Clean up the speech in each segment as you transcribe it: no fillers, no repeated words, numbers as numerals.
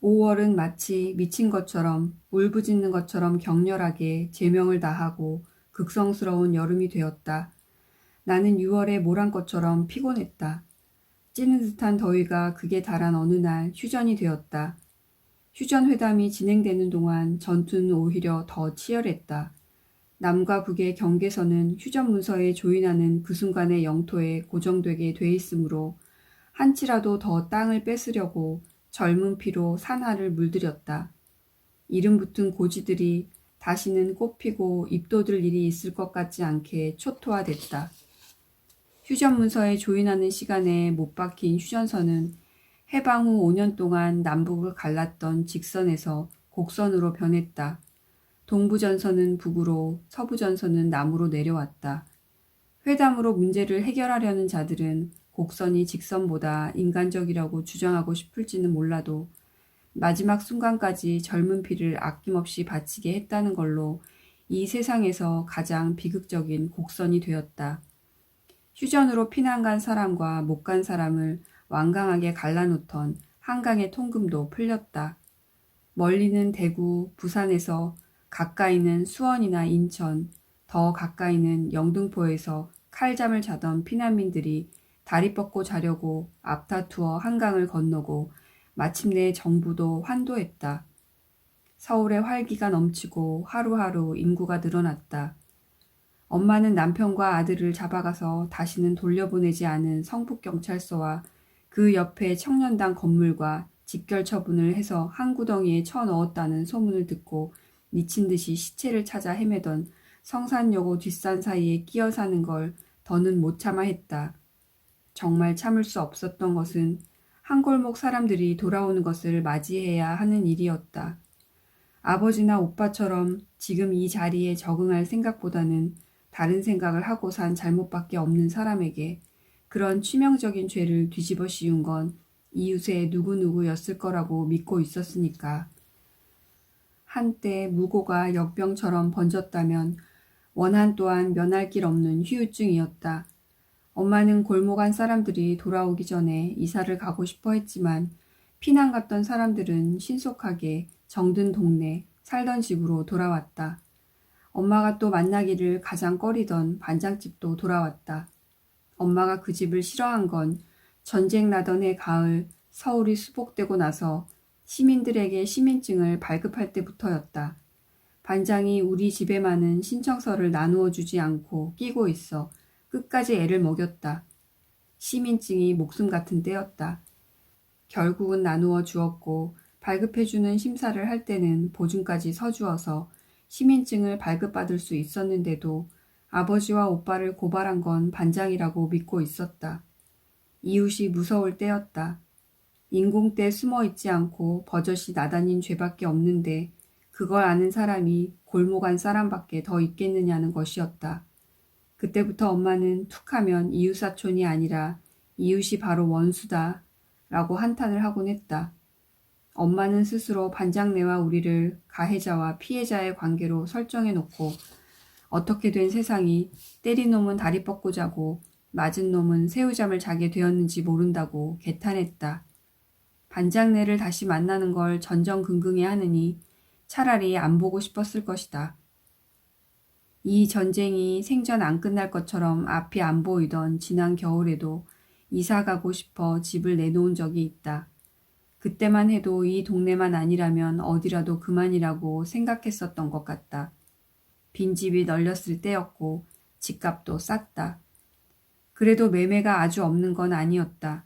5월은 마치 미친 것처럼 울부짖는 것처럼 격렬하게 제명을 다하고 극성스러운 여름이 되었다. 나는 6월에 몰한 것처럼 피곤했다. 찌는 듯한 더위가 극에 달한 어느 날 휴전이 되었다. 휴전 회담이 진행되는 동안 전투는 오히려 더 치열했다. 남과 북의 경계선은 휴전 문서에 조인하는 그 순간의 영토에 고정되게 돼 있으므로 한치라도 더 땅을 뺏으려고 젊은 피로 산하를 물들였다. 이름 붙은 고지들이 다시는 꽃피고 잎돋을 일이 있을 것 같지 않게 초토화됐다. 휴전 문서에 조인하는 시간에 못 박힌 휴전선은 해방 후 5년 동안 남북을 갈랐던 직선에서 곡선으로 변했다. 동부전선은 북으로, 서부전선은 남으로 내려왔다. 회담으로 문제를 해결하려는 자들은 곡선이 직선보다 인간적이라고 주장하고 싶을지는 몰라도 마지막 순간까지 젊은 피를 아낌없이 바치게 했다는 걸로 이 세상에서 가장 비극적인 곡선이 되었다. 휴전으로 피난 간 사람과 못 간 사람을 완강하게 갈라놓던 한강의 통금도 풀렸다. 멀리는 대구, 부산에서, 가까이는 수원이나 인천, 더 가까이는 영등포에서 칼잠을 자던 피난민들이 다리 뻗고 자려고 앞다투어 한강을 건너고 마침내 정부도 환도했다. 서울의 활기가 넘치고 하루하루 인구가 늘어났다. 엄마는 남편과 아들을 잡아가서 다시는 돌려보내지 않은 성북경찰서와 그 옆에 청년당 건물과 직결 처분을 해서 한 구덩이에 쳐넣었다는 소문을 듣고 미친 듯이 시체를 찾아 헤매던 성산여고 뒷산 사이에 끼어 사는 걸 더는 못 참아 했다. 정말 참을 수 없었던 것은 한 골목 사람들이 돌아오는 것을 맞이해야 하는 일이었다. 아버지나 오빠처럼 지금 이 자리에 적응할 생각보다는 다른 생각을 하고 산 잘못밖에 없는 사람에게 그런 치명적인 죄를 뒤집어 씌운 건 이웃의 누구누구였을 거라고 믿고 있었으니까. 한때 무고가 역병처럼 번졌다면 원한 또한 면할 길 없는 후유증이었다. 엄마는 골목 안 사람들이 돌아오기 전에 이사를 가고 싶어 했지만 피난 갔던 사람들은 신속하게 정든 동네, 살던 집으로 돌아왔다. 엄마가 또 만나기를 가장 꺼리던 반장집도 돌아왔다. 엄마가 그 집을 싫어한 건 전쟁 나던 해 가을 서울이 수복되고 나서 시민들에게 시민증을 발급할 때부터였다. 반장이 우리 집에 많은 신청서를 나누어 주지 않고 끼고 있어 끝까지 애를 먹였다. 시민증이 목숨 같은 때였다. 결국은 나누어 주었고 발급해주는 심사를 할 때는 보증까지 서주어서 시민증을 발급받을 수 있었는데도 아버지와 오빠를 고발한 건 반장이라고 믿고 있었다. 이웃이 무서울 때였다. 인공때 숨어 있지 않고 버젓이 나다닌 죄밖에 없는데 그걸 아는 사람이 골목 안 사람밖에 더 있겠느냐는 것이었다. 그때부터 엄마는 툭하면 이웃사촌이 아니라 이웃이 바로 원수다 라고 한탄을 하곤 했다. 엄마는 스스로 반장네와 우리를 가해자와 피해자의 관계로 설정해놓고 어떻게 된 세상이 때린 놈은 다리 뻗고 자고 맞은 놈은 새우잠을 자게 되었는지 모른다고 개탄했다. 반장네를 다시 만나는 걸 전전긍긍해 하느니 차라리 안 보고 싶었을 것이다. 이 전쟁이 생전 안 끝날 것처럼 앞이 안 보이던 지난 겨울에도 이사 가고 싶어 집을 내놓은 적이 있다. 그때만 해도 이 동네만 아니라면 어디라도 그만이라고 생각했었던 것 같다. 빈집이 널렸을 때였고 집값도 쌌다. 그래도 매매가 아주 없는 건 아니었다.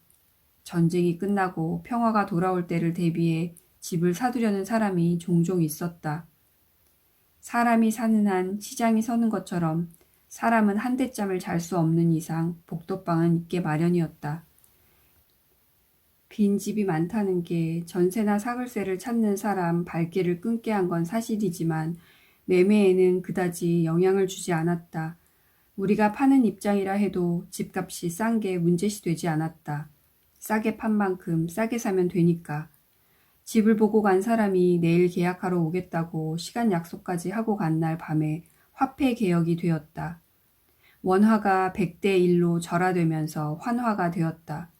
전쟁이 끝나고 평화가 돌아올 때를 대비해 집을 사두려는 사람이 종종 있었다. 사람이 사는 한 시장이 서는 것처럼 사람은 한대짬을 잘 수 없는 이상 복도방은 있게 마련이었다. 빈집이 많다는 게 전세나 사글세를 찾는 사람 발길을 끊게 한 건 사실이지만 매매에는 그다지 영향을 주지 않았다. 우리가 파는 입장이라 해도 집값이 싼 게 문제시 되지 않았다. 싸게 판 만큼 싸게 사면 되니까. 집을 보고 간 사람이 내일 계약하러 오겠다고 시간 약속까지 하고 간 날 밤에 화폐 개혁이 되었다. 원화가 100대 1로 절하되면서 환화가 되었다.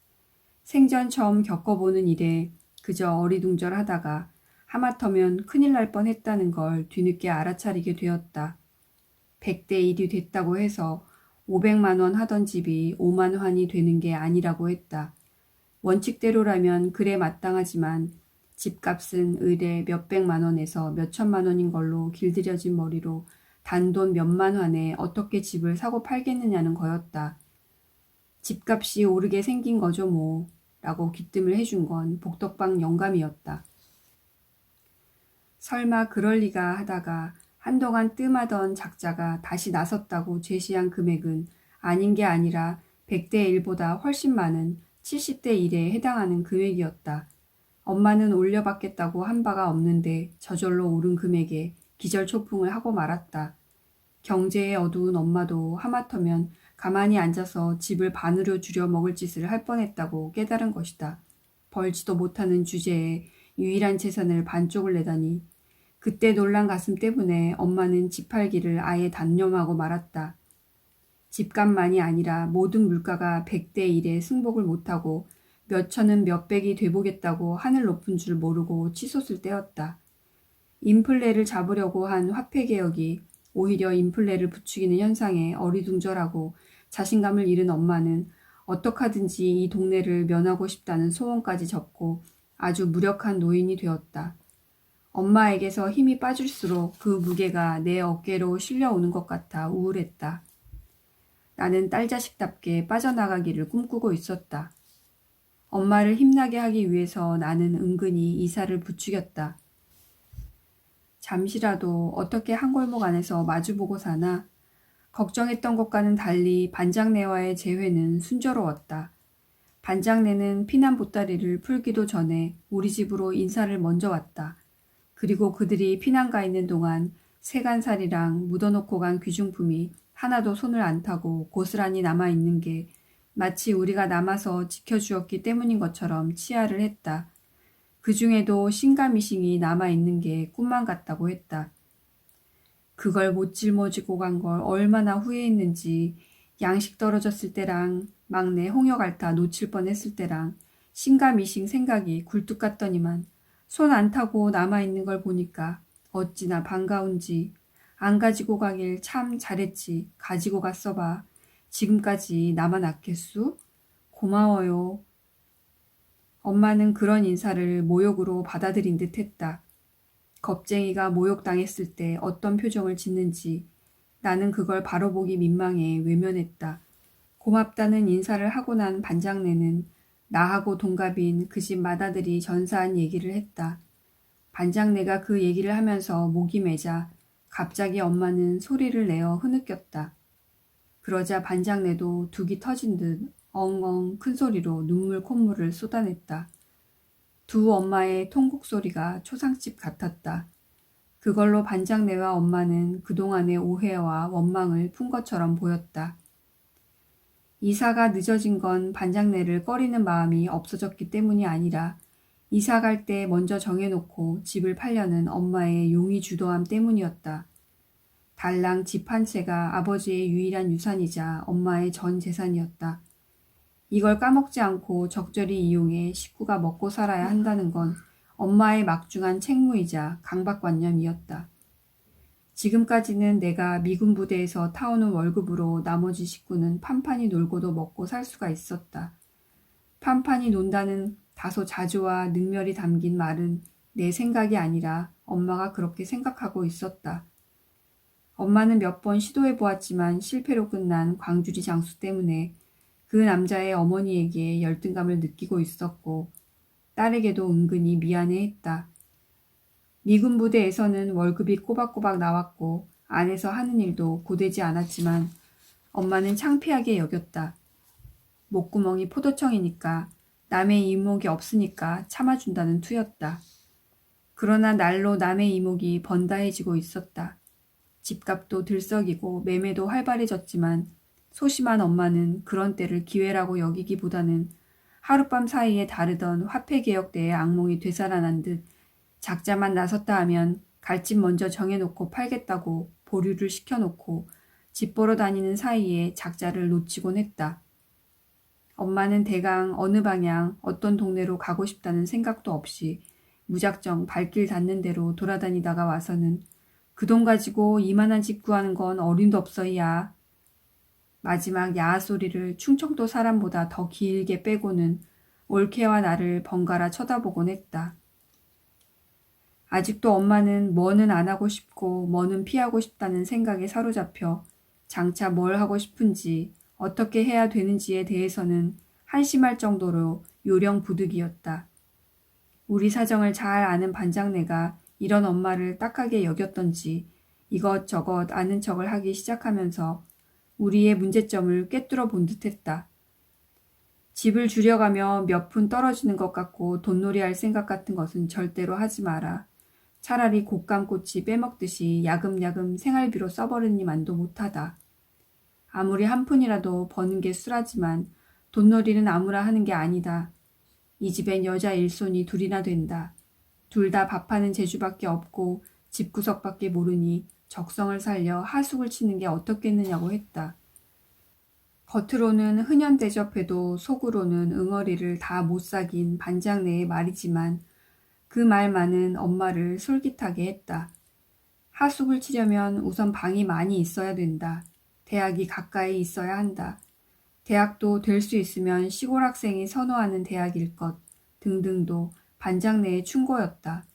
생전 처음 겪어보는 일에 그저 어리둥절하다가 하마터면 큰일 날 뻔했다는 걸 뒤늦게 알아차리게 되었다. 100대 1이 됐다고 해서 500만 원 하던 집이 5만 원이 되는 게 아니라고 했다. 원칙대로라면 그래 마땅하지만 집값은 의례 몇백만 원에서 몇천만 원인 걸로 길들여진 머리로 단돈 몇만 원에 어떻게 집을 사고 팔겠느냐는 거였다. 집값이 오르게 생긴 거죠 뭐 라고 귀뜸을 해준 건 복덕방 영감이었다. 설마 그럴 리가 하다가 한동안 뜸하던 작자가 다시 나섰다고 제시한 금액은 아닌 게 아니라 100대 1보다 훨씬 많은 70대 1에 해당하는 금액이었다. 엄마는 올려받겠다고 한 바가 없는데 저절로 오른 금액에 기절초풍을 하고 말았다. 경제에 어두운 엄마도 하마터면 가만히 앉아서 집을 반으로 줄여 먹을 짓을 할 뻔했다고 깨달은 것이다. 벌지도 못하는 주제에 유일한 재산을 반쪽을 내다니 그때 놀란 가슴 때문에 엄마는 집 팔기를 아예 단념하고 말았다. 집값만이 아니라 모든 물가가 100대 1에 승복을 못하고 몇 천은 몇 백이 돼보겠다고 하늘 높은 줄 모르고 치솟을 때였다. 인플레를 잡으려고 한 화폐개혁이 오히려 인플레를 부추기는 현상에 어리둥절하고 자신감을 잃은 엄마는 어떡하든지 이 동네를 면하고 싶다는 소원까지 접고 아주 무력한 노인이 되었다. 엄마에게서 힘이 빠질수록 그 무게가 내 어깨로 실려오는 것 같아 우울했다. 나는 딸자식답게 빠져나가기를 꿈꾸고 있었다. 엄마를 힘나게 하기 위해서 나는 은근히 이사를 부추겼다. 잠시라도 어떻게 한 골목 안에서 마주보고 사나? 걱정했던 것과는 달리 반장네와의 재회는 순조로웠다. 반장네는 피난 보따리를 풀기도 전에 우리 집으로 인사를 먼저 왔다. 그리고 그들이 피난 가 있는 동안 세간살이랑 묻어놓고 간 귀중품이 하나도 손을 안 타고 고스란히 남아있는 게 마치 우리가 남아서 지켜주었기 때문인 것처럼 치하를 했다. 그 중에도 신가미싱이 남아있는 게 꿈만 같다고 했다. 그걸 못 짊어지고 간 걸 얼마나 후회했는지 양식 떨어졌을 때랑 막내 홍역알타 놓칠 뻔했을 때랑 신가미싱 생각이 굴뚝 같더니만 손 안 타고 남아있는 걸 보니까 어찌나 반가운지 안 가지고 가길 참 잘했지. 가지고 갔어봐. 지금까지 남아났겠수? 고마워요. 엄마는 그런 인사를 모욕으로 받아들인 듯 했다. 겁쟁이가 모욕당했을 때 어떤 표정을 짓는지 나는 그걸 바로 보기 민망해 외면했다. 고맙다는 인사를 하고 난 반장네는 나하고 동갑인 그 집 맏아들이 전사한 얘기를 했다. 반장네가 그 얘기를 하면서 목이 매자 갑자기 엄마는 소리를 내어 흐느꼈다. 그러자 반장네도 둑이 터진 듯 엉엉 큰 소리로 눈물 콧물을 쏟아냈다. 두 엄마의 통곡 소리가 초상집 같았다. 그걸로 반장네와 엄마는 그동안의 오해와 원망을 푼 것처럼 보였다. 이사가 늦어진 건 반장네를 꺼리는 마음이 없어졌기 때문이 아니라 이사 갈 때 먼저 정해놓고 집을 팔려는 엄마의 용의 주도함 때문이었다. 달랑 집 한 채가 아버지의 유일한 유산이자 엄마의 전 재산이었다. 이걸 까먹지 않고 적절히 이용해 식구가 먹고 살아야 한다는 건 엄마의 막중한 책무이자 강박관념이었다. 지금까지는 내가 미군 부대에서 타오는 월급으로 나머지 식구는 판판히 놀고도 먹고 살 수가 있었다. 판판히 논다는 다소 자조와 능멸이 담긴 말은 내 생각이 아니라 엄마가 그렇게 생각하고 있었다. 엄마는 몇 번 시도해 보았지만 실패로 끝난 광주리 장수 때문에 그 남자의 어머니에게 열등감을 느끼고 있었고 딸에게도 은근히 미안해했다. 미군 부대에서는 월급이 꼬박꼬박 나왔고 안에서 하는 일도 고되지 않았지만 엄마는 창피하게 여겼다. 목구멍이 포도청이니까 남의 이목이 없으니까 참아준다는 투였다. 그러나 날로 남의 이목이 번다해지고 있었다. 집값도 들썩이고 매매도 활발해졌지만 소심한 엄마는 그런 때를 기회라고 여기기보다는 하룻밤 사이에 다르던 화폐개혁대의 악몽이 되살아난 듯 작자만 나섰다 하면 갈집 먼저 정해놓고 팔겠다고 보류를 시켜놓고 집 보러 다니는 사이에 작자를 놓치곤 했다. 엄마는 대강 어느 방향, 어떤 동네로 가고 싶다는 생각도 없이 무작정 발길 닿는 대로 돌아다니다가 와서는 그 돈 가지고 이만한 집 구하는 건 어림도 없어, 야. 마지막 야하 소리를 충청도 사람보다 더 길게 빼고는 올케와 나를 번갈아 쳐다보곤 했다. 아직도 엄마는 뭐는 안 하고 싶고 뭐는 피하고 싶다는 생각에 사로잡혀 장차 뭘 하고 싶은지 어떻게 해야 되는지에 대해서는 한심할 정도로 요령부득이었다. 우리 사정을 잘 아는 반장네가 이런 엄마를 딱하게 여겼던지 이것저것 아는 척을 하기 시작하면서 우리의 문제점을 꿰뚫어 본 듯했다. 집을 줄여가며 몇 푼 떨어지는 것 같고 돈놀이할 생각 같은 것은 절대로 하지 마라. 차라리 곶감꼬치 빼먹듯이 야금야금 생활비로 써버리니만도 못하다. 아무리 한 푼이라도 버는 게 수라지만 돈놀이는 아무나 하는 게 아니다. 이 집엔 여자 일손이 둘이나 된다. 둘 다 밥하는 재주밖에 없고 집구석밖에 모르니 적성을 살려 하숙을 치는 게 어떻겠느냐고 했다. 겉으로는 흔연 대접해도 속으로는 응어리를 다 못 사귄 반장네의 말이지만 그 말만은 엄마를 솔깃하게 했다. 하숙을 치려면 우선 방이 많이 있어야 된다. 대학이 가까이 있어야 한다. 대학도 될 수 있으면 시골 학생이 선호하는 대학일 것 등등도 반장네의 충고였다.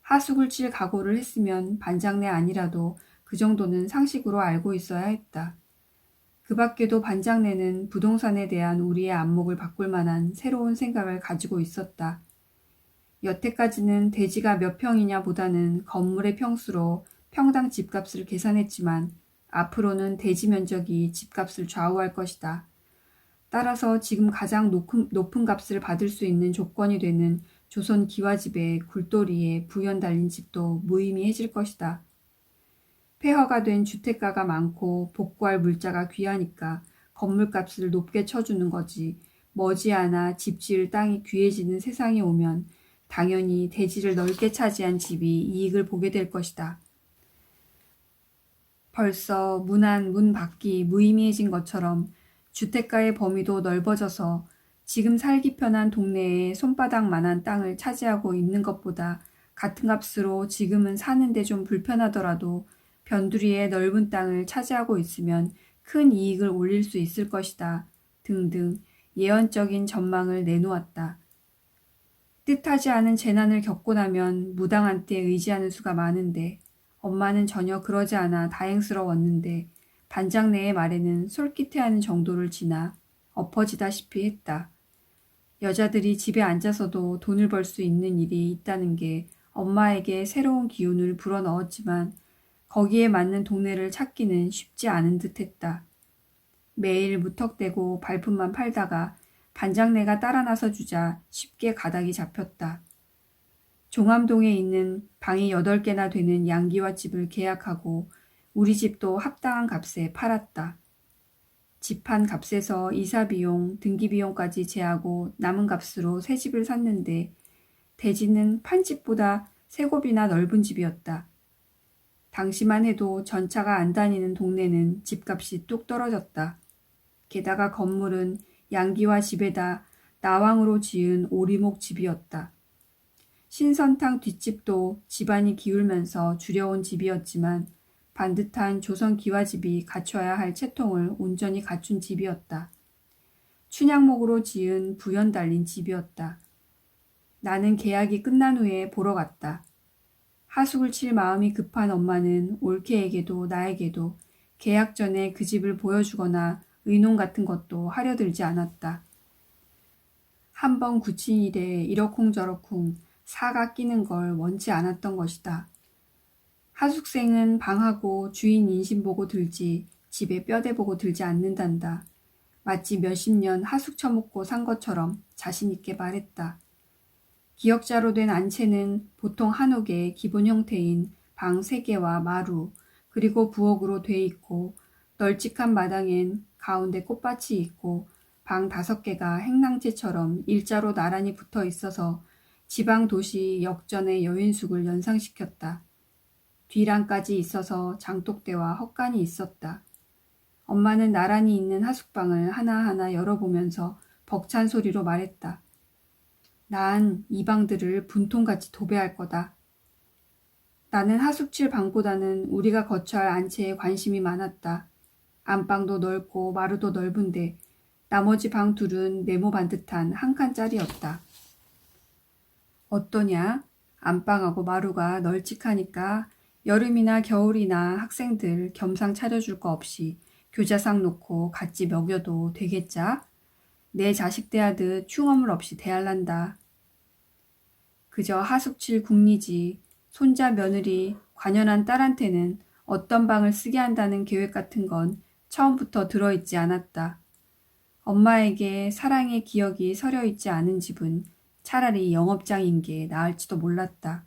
하숙을 칠 각오를 했으면 반장네 아니라도 그 정도는 상식으로 알고 있어야 했다. 그 밖에도 반장네는 부동산에 대한 우리의 안목을 바꿀 만한 새로운 생각을 가지고 있었다. 여태까지는 대지가 몇 평이냐 보다는 건물의 평수로 평당 집값을 계산했지만 앞으로는 대지 면적이 집값을 좌우할 것이다. 따라서 지금 가장 높은 값을 받을 수 있는 조건이 되는 조선 기와집의 굴돌이에 부연 달린 집도 무의미해질 것이다. 폐허가 된 주택가가 많고 복구할 물자가 귀하니까 건물값을 높게 쳐주는 거지 머지않아 집 지을 땅이 귀해지는 세상에 오면 당연히 대지를 넓게 차지한 집이 이익을 보게 될 것이다. 벌써 문 안, 문 밖이 무의미해진 것처럼 주택가의 범위도 넓어져서 지금 살기 편한 동네에 손바닥만한 땅을 차지하고 있는 것보다 같은 값으로 지금은 사는데 좀 불편하더라도 변두리에 넓은 땅을 차지하고 있으면 큰 이익을 올릴 수 있을 것이다. 등등 예언적인 전망을 내놓았다. 뜻하지 않은 재난을 겪고 나면 무당한 때 의지하는 수가 많은데 엄마는 전혀 그러지 않아 다행스러웠는데 반장네의 말에는 솔깃해하는 정도를 지나 엎어지다시피 했다. 여자들이 집에 앉아서도 돈을 벌 수 있는 일이 있다는 게 엄마에게 새로운 기운을 불어넣었지만 거기에 맞는 동네를 찾기는 쉽지 않은 듯했다. 매일 무턱대고 발품만 팔다가 반장네가 따라 나서 주자 쉽게 가닥이 잡혔다. 종암동에 있는 방이 8개나 되는 양기와 집을 계약하고 우리 집도 합당한 값에 팔았다. 집한 값에서 이사비용, 등기비용까지 제하고 남은 값으로 새 집을 샀는데 대지는 판 집보다 3곱이나 넓은 집이었다. 당시만 해도 전차가 안 다니는 동네는 집값이 뚝 떨어졌다. 게다가 건물은 양기와 집에다 나왕으로 지은 오리목 집이었다. 신선탕 뒷집도 집안이 기울면서 줄여온 집이었지만 반듯한 조선 기와집이 갖춰야 할 채통을 온전히 갖춘 집이었다. 춘향목으로 지은 부연 달린 집이었다. 나는 계약이 끝난 후에 보러 갔다. 하숙을 칠 마음이 급한 엄마는 올케에게도 나에게도 계약 전에 그 집을 보여주거나 의논 같은 것도 하려 들지 않았다. 한번 굳힌 일에 이러쿵저러쿵 사가 끼는 걸 원치 않았던 것이다. 하숙생은 방하고 주인 인심 보고 들지 집에 뼈대 보고 들지 않는단다. 마치 몇십 년 하숙 처먹고 산 것처럼 자신있게 말했다. 기역자로 된 안채는 보통 한옥의 기본 형태인 방 3개와 마루 그리고 부엌으로 돼 있고 널찍한 마당엔 가운데 꽃밭이 있고 방 5개가 행랑채처럼 일자로 나란히 붙어 있어서 지방 도시 역전의 여인숙을 연상시켰다. 뒤랑까지 있어서 장독대와 헛간이 있었다. 엄마는 나란히 있는 하숙방을 하나하나 열어보면서 벅찬 소리로 말했다. 난 이방들을 분통같이 도배할 거다. 나는 하숙칠 방보다는 우리가 거처할 안채에 관심이 많았다. 안방도 넓고 마루도 넓은데 나머지 방 둘은 네모 반듯한 한 칸짜리였다. 어떠냐? 안방하고 마루가 널찍하니까 여름이나 겨울이나 학생들 겸상 차려줄 거 없이 교자상 놓고 같이 먹여도 되겠자? 내 자식 대하듯 흉어물 없이 대할란다. 그저 하숙칠 궁리지 손자 며느리 관연한 딸한테는 어떤 방을 쓰게 한다는 계획 같은 건 처음부터 들어있지 않았다. 엄마에게 사랑의 기억이 서려있지 않은 집은 차라리 영업장인 게 나을지도 몰랐다.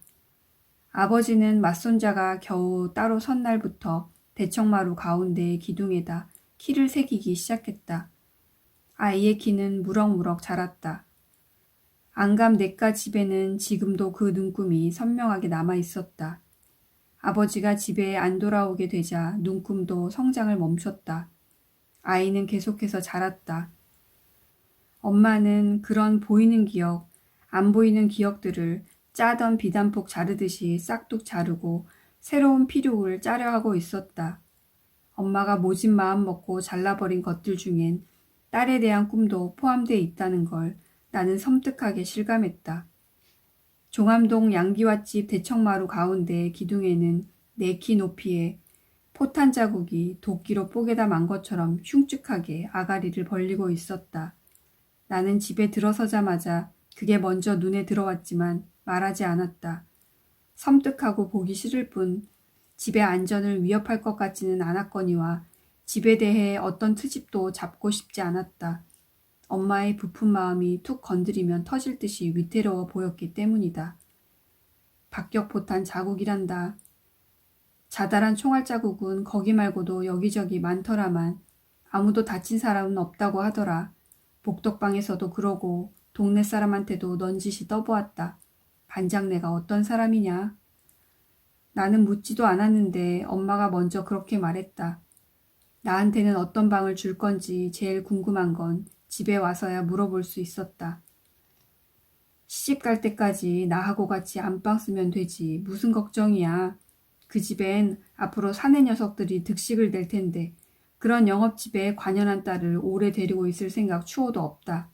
아버지는 맞손자가 겨우 따로 선 날부터 대청마루 가운데 기둥에다 키를 새기기 시작했다. 아이의 키는 무럭무럭 자랐다. 안감 내과 집에는 지금도 그 눈금이 선명하게 남아있었다. 아버지가 집에 안 돌아오게 되자 눈금도 성장을 멈췄다. 아이는 계속해서 자랐다. 엄마는 그런 보이는 기억, 안 보이는 기억들을 짜던 비단폭 자르듯이 싹둑 자르고 새로운 피륙을 짜려 하고 있었다. 엄마가 모진 마음 먹고 잘라버린 것들 중엔 딸에 대한 꿈도 포함되어 있다는 걸 나는 섬뜩하게 실감했다. 종암동 양기와집 대청마루 가운데 기둥에는 4키 높이에 포탄 자국이 도끼로 뽀개다 만 것처럼 흉측하게 아가리를 벌리고 있었다. 나는 집에 들어서자마자 그게 먼저 눈에 들어왔지만 말하지 않았다. 섬뜩하고 보기 싫을 뿐 집의 안전을 위협할 것 같지는 않았거니와 집에 대해 어떤 트집도 잡고 싶지 않았다. 엄마의 부푼 마음이 툭 건드리면 터질 듯이 위태로워 보였기 때문이다. 박격포탄 자국이란다. 자잘한 총알 자국은 거기 말고도 여기저기 많더라만 아무도 다친 사람은 없다고 하더라. 복덕방에서도 그러고 동네 사람한테도 넌지시 떠보았다. 반장 내가 어떤 사람이냐? 나는 묻지도 않았는데 엄마가 먼저 그렇게 말했다. 나한테는 어떤 방을 줄 건지 제일 궁금한 건 집에 와서야 물어볼 수 있었다. 시집 갈 때까지 나하고 같이 안방 쓰면 되지. 무슨 걱정이야. 그 집엔 앞으로 사내 녀석들이 득식을 낼 텐데 그런 영업집에 관연한 딸을 오래 데리고 있을 생각 추호도 없다.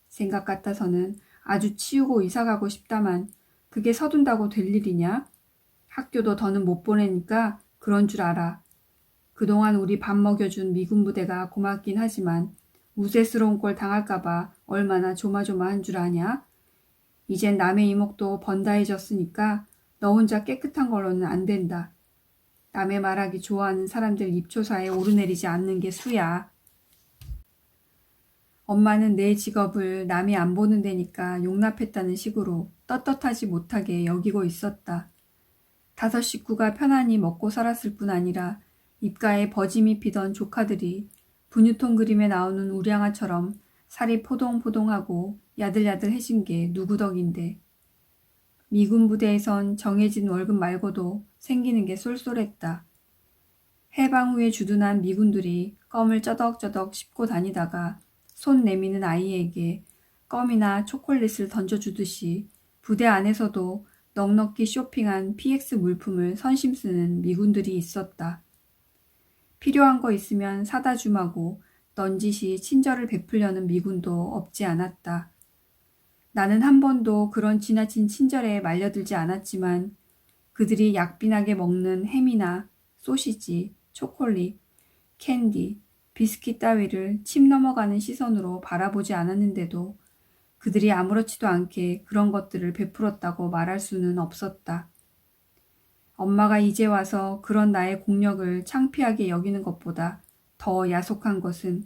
생각 같아서는 아주 치우고 이사가고 싶다만 그게 서둔다고 될 일이냐? 학교도 더는 못 보내니까 그런 줄 알아. 그동안 우리 밥 먹여준 미군 부대가 고맙긴 하지만 우세스러운 꼴 당할까봐 얼마나 조마조마한 줄 아냐? 이젠 남의 이목도 번다해졌으니까 너 혼자 깨끗한 걸로는 안 된다. 남의 말하기 좋아하는 사람들 입초사에 오르내리지 않는 게 수야. 엄마는 내 직업을 남이 안 보는 데니까 용납했다는 식으로 떳떳하지 못하게 여기고 있었다. 5 식구가 편안히 먹고 살았을 뿐 아니라 입가에 버짐이 피던 조카들이 분유통 그림에 나오는 우량아처럼 살이 포동포동하고 야들야들해진 게 누구 덕인데. 미군 부대에선 정해진 월급 말고도 생기는 게 쏠쏠했다. 해방 후에 주둔한 미군들이 껌을 쩌덕쩌덕 씹고 다니다가 손 내미는 아이에게 껌이나 초콜릿을 던져주듯이 부대 안에서도 넉넉히 쇼핑한 PX 물품을 선심 쓰는 미군들이 있었다. 필요한 거 있으면 사다 줌하고 넌지시 친절을 베풀려는 미군도 없지 않았다. 나는 한 번도 그런 지나친 친절에 말려들지 않았지만 그들이 약빈하게 먹는 햄이나 소시지, 초콜릿, 캔디, 비스킷 따위를 침 넘어가는 시선으로 바라보지 않았는데도 그들이 아무렇지도 않게 그런 것들을 베풀었다고 말할 수는 없었다. 엄마가 이제 와서 그런 나의 공력을 창피하게 여기는 것보다 더 야속한 것은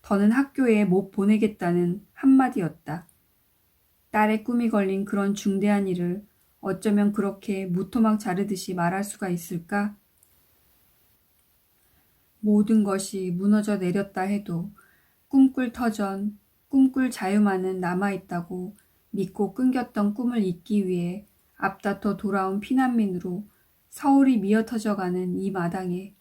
더는 학교에 못 보내겠다는 한마디였다. 딸의 꿈이 걸린 그런 중대한 일을 어쩌면 그렇게 무토막 자르듯이 말할 수가 있을까? 모든 것이 무너져 내렸다 해도 꿈꿀 터전, 꿈꿀 자유만은 남아있다고 믿고 끊겼던 꿈을 잇기 위해 앞다퉈 돌아온 피난민으로 서울이 미어터져가는 이 마당에